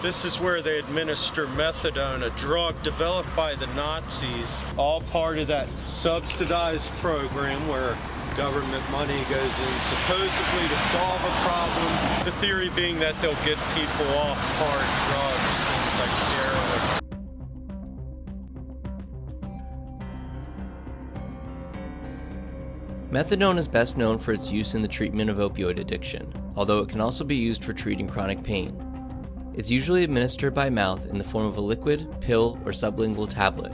This is where they administer methadone, a drug developed by the Nazis, all part of that subsidized program where government money goes in supposedly to solve a problem. The theory being that they'll get people off hard drugs, things like heroin. Methadone is best known for its use in the treatment of opioid addiction, although it can also be used for treating chronic pain. It's usually administered by mouth in the form of a liquid, pill, or sublingual tablet.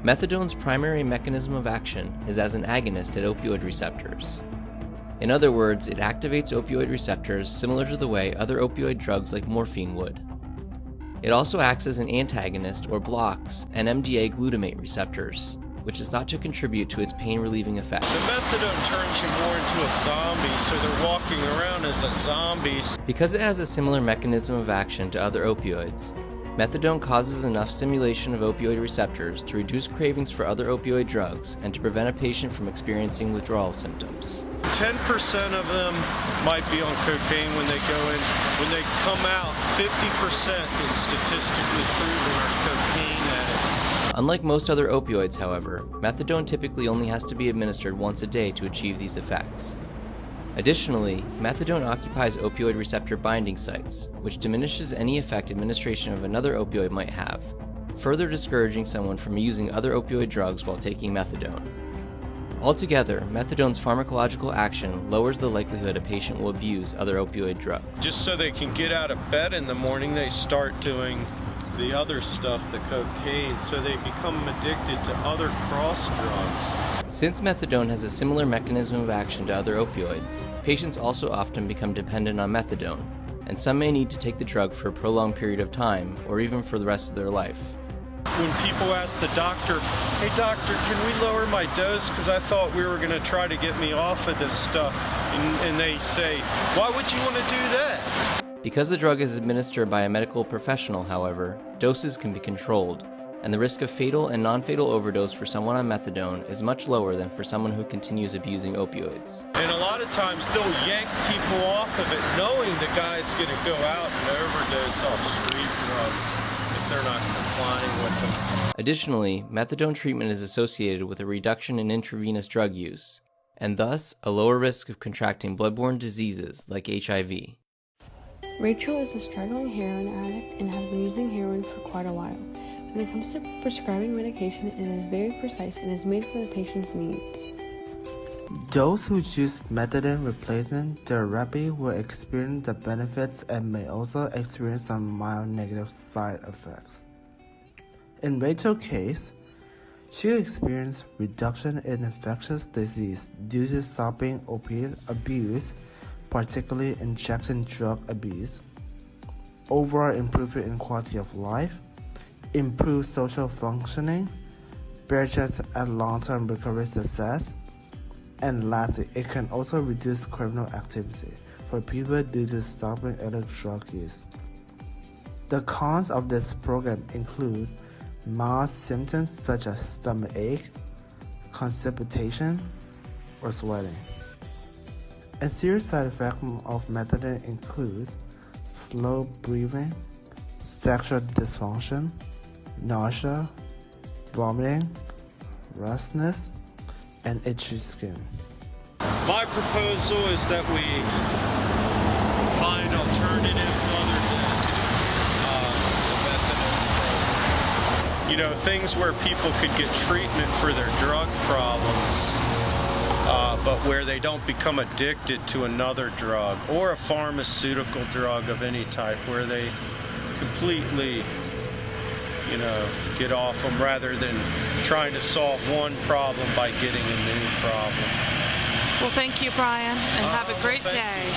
Methadone's primary mechanism of action is as an agonist at opioid receptors. In other words, it activates opioid receptors similar to the way other opioid drugs like morphine would. It also acts as an antagonist or blocks NMDA glutamate receptors, which is thought to contribute to its pain-relieving effect. The methadone turns you more into a zombie, so they're walking around as a zombie. Because it has a similar mechanism of action to other opioids, methadone causes enough stimulation of opioid receptors to reduce cravings for other opioid drugs and to prevent a patient from experiencing withdrawal symptoms. 10% of them might be on cocaine when they go in. When they come out, 50% is statistically proven are cocaine addicts. Unlike most other opioids, however, methadone typically only has to be administered once a day to achieve these effects. Additionally, methadone occupies opioid receptor binding sites, which diminishes any effect administration of another opioid might have, further discouraging someone from using other opioid drugs while taking methadone. Altogether, methadone's pharmacological action lowers the likelihood a patient will abuse other opioid drugs. Just so they can get out of bed in the morning, they start doing the other stuff, the cocaine, so they become addicted to other cross drugs. Since methadone has a similar mechanism of action to other opioids, patients also often become dependent on methadone, and some may need to take the drug for a prolonged period of time, or even for the rest of their life. When people ask the doctor, "Hey doctor, can we lower my dose? Because I thought we were going to try to get me off of this stuff." And they say, "Why would you want to do that?" Because the drug is administered by a medical professional, however, doses can be controlled, and the risk of fatal and non-fatal overdose for someone on methadone is much lower than for someone who continues abusing opioids. And a lot of times they'll yank people off of it knowing the guy's going to go out and overdose off street drugs if they're not complying with them. Additionally, methadone treatment is associated with a reduction in intravenous drug use, and thus a lower risk of contracting bloodborne diseases like HIV. Rachel is a struggling heroin addict and has been using heroin for quite a while. When it comes to prescribing medication, it is very precise and is made for the patient's needs. Those who choose methadone replacement therapy will experience the benefits and may also experience some mild negative side effects. In Rachel's case, she experienced reduction in infectious disease due to stopping opiate abuse, particularly injection drug abuse, overall improvement in quality of life, improved social functioning, better chance at long-term recovery success, and lastly, it can also reduce criminal activity for people due to stopping other drug use. The cons of this program include mild symptoms such as stomach ache, constipation, or sweating. A serious side effect of methadone includes slow breathing, sexual dysfunction, nausea, vomiting, restlessness, and itchy skin. My proposal is that we find alternatives other than the methadone program. You know, things where people could get treatment for their drug problems, but where they don't become addicted to another drug or a pharmaceutical drug of any type, where they completely, get off them rather than trying to solve one problem by getting a new problem. Well, thank you, Brian, and have a great day.